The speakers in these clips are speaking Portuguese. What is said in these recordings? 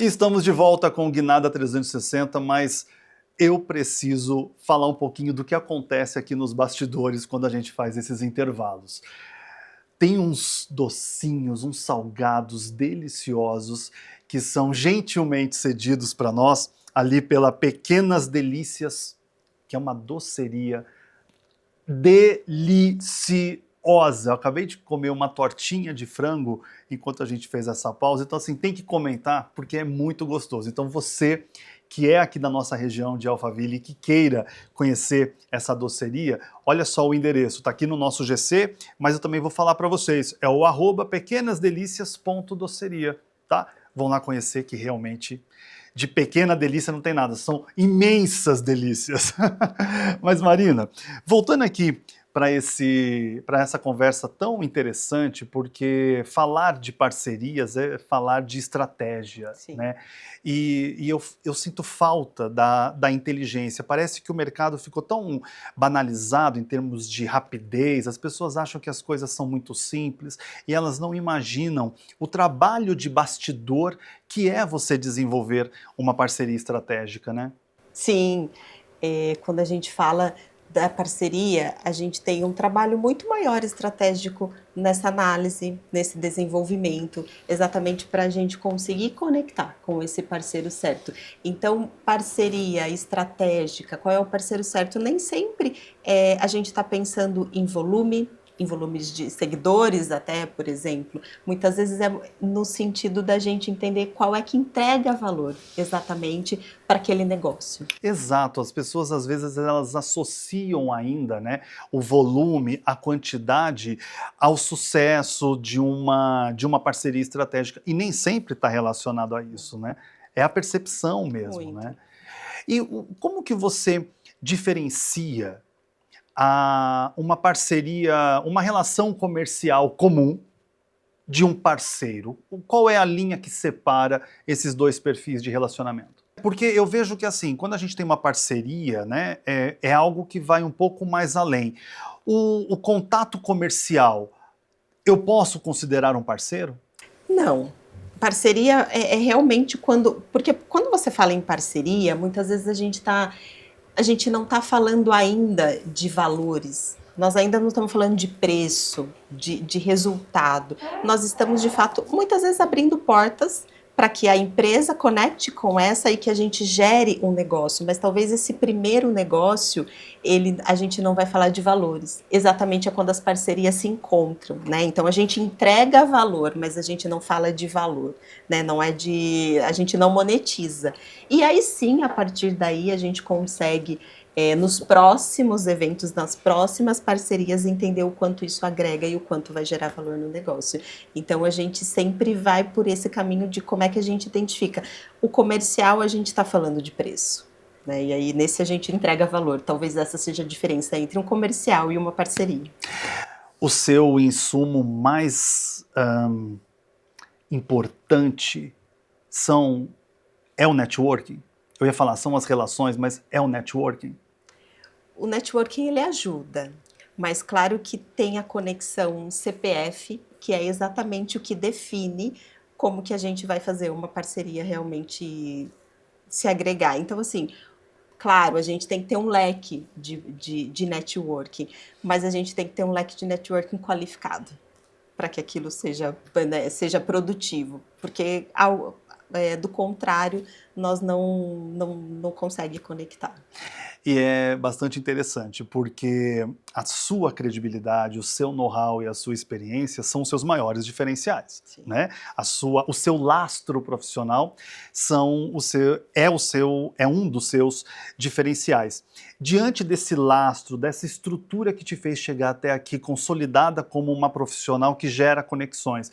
E estamos de volta com o Guinada 360, mas eu preciso falar um pouquinho do que acontece aqui nos bastidores quando a gente faz esses intervalos. Tem uns docinhos, uns salgados deliciosos que são gentilmente cedidos para nós ali pela Pequenas Delícias, que é uma doceria deliciosa. Eu acabei de comer uma tortinha de frango enquanto a gente fez essa pausa, então assim, tem que comentar porque é muito gostoso. Então você que é aqui da nossa região de Alphaville e que queira conhecer essa doceria, olha só o endereço, está aqui no nosso GC, mas eu também vou falar para vocês, é o @pequenasdelicias.doceria, tá? Vão lá conhecer que realmente de pequena delícia não tem nada, são imensas delícias. Mas Marina, voltando aqui para essa conversa tão interessante, porque falar de parcerias é falar de estratégia, Sim. né? E eu sinto falta da inteligência. Parece que o mercado ficou tão banalizado em termos de rapidez, as pessoas acham que as coisas são muito simples e elas não imaginam o trabalho de bastidor que é você desenvolver uma parceria estratégica, né? Sim, quando a gente fala da parceria, a gente tem um trabalho muito maior estratégico nessa análise, nesse desenvolvimento, exatamente para a gente conseguir conectar com esse parceiro certo. Então, parceria estratégica, qual é o parceiro certo? Nem sempre a gente está pensando em volumes de seguidores até, por exemplo. Muitas vezes é no sentido da gente entender qual é que entrega valor exatamente para aquele negócio. Exato, as pessoas às vezes elas associam ainda, né, o volume, a quantidade ao sucesso de uma parceria estratégica e nem sempre está relacionado a isso, né? É a percepção mesmo, né? Muito. E como que você diferencia uma parceria, uma relação comercial comum de um parceiro? Qual é a linha que separa esses dois perfis de relacionamento? Porque eu vejo que assim, quando a gente tem uma parceria, né, é algo que vai um pouco mais além. O contato comercial, eu posso considerar um parceiro? Não. Parceria é realmente quando. Porque quando você fala em parceria, muitas vezes a gente não está falando ainda de valores. Nós ainda não estamos falando de preço, de resultado. Nós estamos, de fato, muitas vezes abrindo portas para que a empresa conecte com essa e que a gente gere um negócio. Mas talvez esse primeiro negócio, a gente não vai falar de valores. Exatamente é quando as parcerias se encontram, né? Então a gente entrega valor, mas a gente não fala de valor, né? Não é a gente não monetiza. E aí sim, a partir daí a gente consegue nos próximos eventos, nas próximas parcerias, entender o quanto isso agrega e o quanto vai gerar valor no negócio. Então a gente sempre vai por esse caminho de como é que a gente identifica. O comercial a gente está falando de preço, né? E aí nesse a gente entrega valor. Talvez essa seja a diferença entre um comercial e uma parceria. O seu insumo mais importante é o networking? Eu ia falar, são as relações, mas é o networking? O networking ele ajuda, mas claro que tem a conexão CPF, que é exatamente o que define como que a gente vai fazer uma parceria realmente se agregar. Então, assim, claro, a gente tem que ter um leque de networking, mas a gente tem que ter um leque de networking qualificado para que aquilo seja produtivo, porque do contrário, nós não conseguimos conectar. E é bastante interessante, porque a sua credibilidade, o seu know-how e a sua experiência são os seus maiores diferenciais, Sim. né? O seu lastro profissional é um dos seus diferenciais. Diante desse lastro, dessa estrutura que te fez chegar até aqui, consolidada como uma profissional que gera conexões,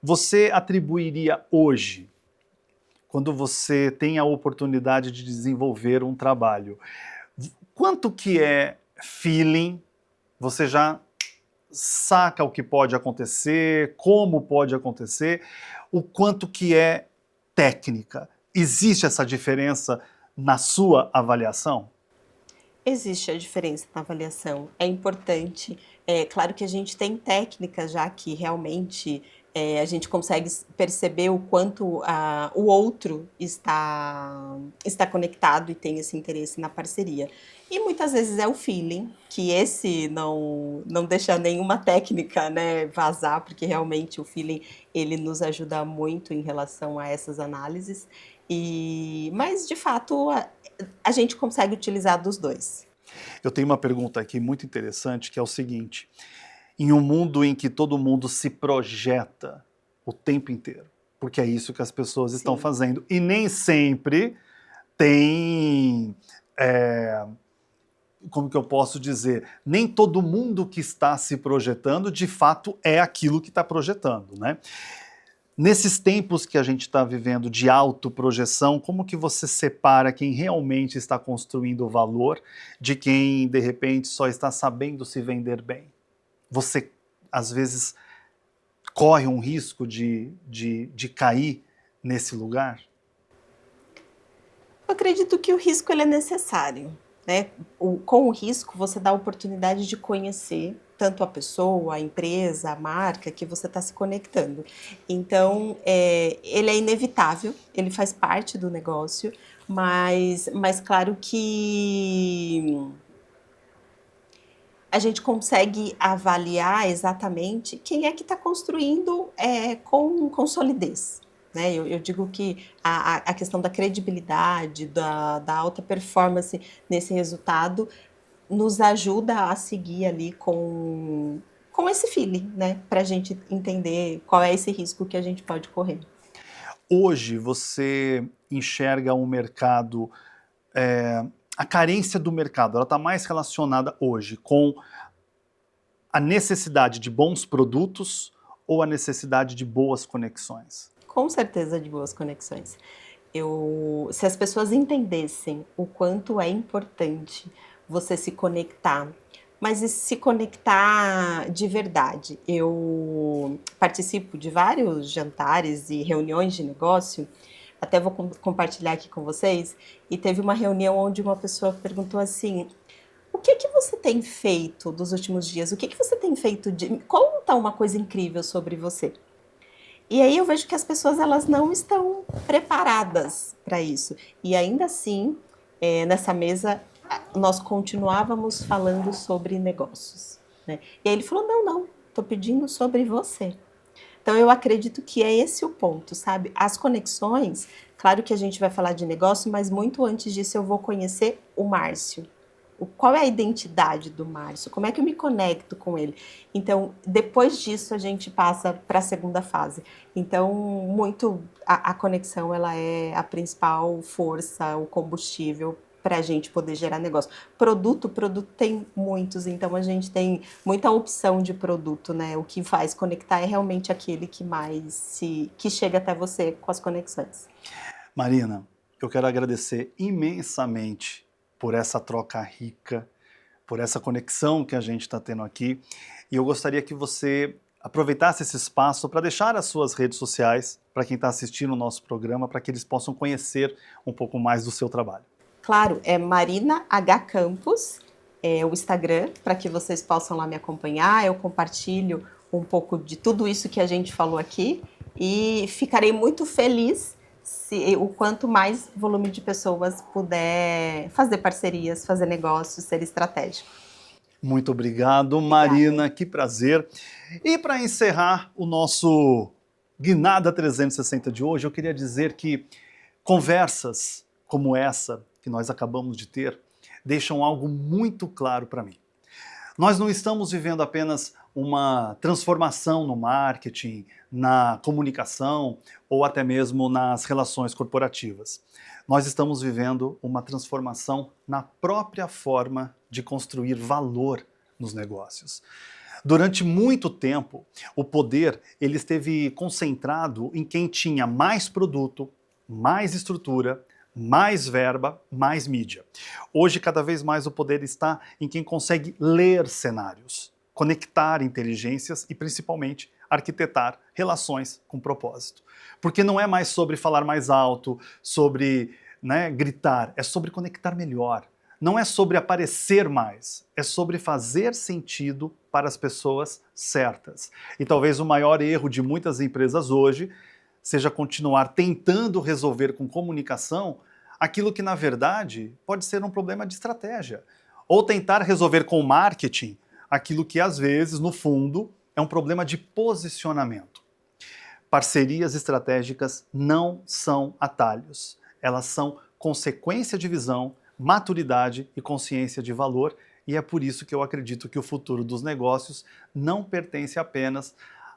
você atribuiria hoje, quando você tem a oportunidade de desenvolver um trabalho, quanto que é feeling, você já saca o que pode acontecer, como pode acontecer, o quanto que é técnica? Existe essa diferença na sua avaliação? Existe a diferença na avaliação, é importante. É claro que a gente tem técnicas já que realmente A gente consegue perceber o quanto o outro está conectado e tem esse interesse na parceria. E muitas vezes é o feeling, que esse não deixa nenhuma técnica, né, vazar, porque realmente o feeling ele nos ajuda muito em relação a essas análises. Mas, de fato, a gente consegue utilizar dos dois. Eu tenho uma pergunta aqui muito interessante, que é o seguinte: em um mundo em que todo mundo se projeta o tempo inteiro, porque é isso que as pessoas estão Sim. fazendo, e nem sempre tem, como que eu posso dizer, nem todo mundo que está se projetando de fato é aquilo que está projetando, né? Nesses tempos que a gente está vivendo de autoprojeção, como que você separa quem realmente está construindo valor de quem, de repente, só está sabendo se vender bem? Você, às vezes, corre um risco de cair nesse lugar? Eu acredito que o risco ele é necessário, né? Com o risco, você dá a oportunidade de conhecer tanto a pessoa, a empresa, a marca que você está se conectando. Então, ele é inevitável, ele faz parte do negócio, mas claro que a gente consegue avaliar exatamente quem é que está construindo com solidez. Né? Eu digo que a questão da credibilidade, da alta performance nesse resultado, nos ajuda a seguir ali com esse feeling, né? Para a gente entender qual é esse risco que a gente pode correr. Hoje você enxerga um mercado, a carência do mercado, ela está mais relacionada hoje com a necessidade de bons produtos ou a necessidade de boas conexões? Com certeza de boas conexões. Se as pessoas entendessem o quanto é importante você se conectar, mas se conectar de verdade. Eu participo de vários jantares e reuniões de negócio, até vou compartilhar aqui com vocês, e teve uma reunião onde uma pessoa perguntou assim: o que você tem feito dos últimos dias? O que você tem feito de... Conta uma coisa incrível sobre você. E aí eu vejo que as pessoas elas não estão preparadas para isso. E ainda assim, nessa mesa, nós continuávamos falando sobre negócios. Né? E aí ele falou, não, estou pedindo sobre você. Então eu acredito que é esse o ponto, sabe? As conexões, claro que a gente vai falar de negócio, mas muito antes disso eu vou conhecer o Márcio. Qual é a identidade do Márcio? Como é que eu me conecto com ele? Então, depois disso, a gente passa para a segunda fase. Então, a conexão ela é a principal força, o combustível para a gente poder gerar negócio. Produto tem muitos, então a gente tem muita opção de produto, né? O que faz conectar é realmente aquele que chega até você com as conexões. Marina, eu quero agradecer imensamente por essa troca rica, por essa conexão que a gente está tendo aqui. E eu gostaria que você aproveitasse esse espaço para deixar as suas redes sociais para quem está assistindo o nosso programa, para que eles possam conhecer um pouco mais do seu trabalho. Claro, é Marina H. Campos, é o Instagram, para que vocês possam lá me acompanhar. Eu compartilho um pouco de tudo isso que a gente falou aqui e ficarei muito feliz se o quanto mais volume de pessoas puder fazer parcerias, fazer negócios, ser estratégico. Muito obrigado, Obrigada. Marina, que prazer. E para encerrar o nosso Guinada 360 de hoje, eu queria dizer que conversas como essa que nós acabamos de ter deixam algo muito claro para mim. Nós não estamos vivendo apenas uma transformação no marketing, na comunicação ou até mesmo nas relações corporativas. Nós estamos vivendo uma transformação na própria forma de construir valor nos negócios. Durante muito tempo, o poder ele esteve concentrado em quem tinha mais produto, mais estrutura, mais verba, mais mídia. Hoje, cada vez mais, o poder está em quem consegue ler cenários, conectar inteligências e, principalmente, arquitetar relações com propósito. Porque não é mais sobre falar mais alto, sobre gritar, é sobre conectar melhor. não é sobre aparecer mais, é sobre fazer sentido para as pessoas certas. E talvez o maior erro de muitas empresas hoje seja continuar tentando resolver com comunicação aquilo que, na verdade, pode ser um problema de estratégia. Ou tentar resolver com marketing aquilo que, às vezes, no fundo, é um problema de posicionamento. Parcerias estratégicas não são atalhos. Elas são consequência de visão, maturidade e consciência de valor, e é por isso que eu acredito que o futuro dos negócios não pertence apenas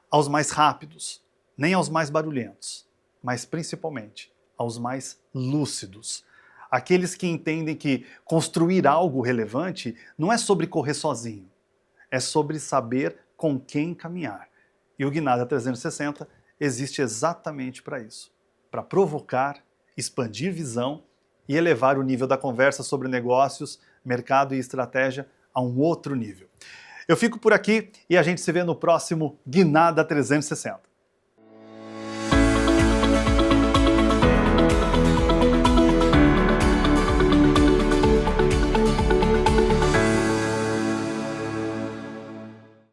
aos mais rápidos, nem aos mais barulhentos, mas principalmente aos mais lúcidos. Aqueles que entendem que construir algo relevante não é sobre correr sozinho, é sobre saber com quem caminhar. E o Guinada 360 existe exatamente para isso, para provocar, expandir visão e elevar o nível da conversa sobre negócios, mercado e estratégia a um outro nível. Eu fico por aqui e a gente se vê no próximo Guinada 360.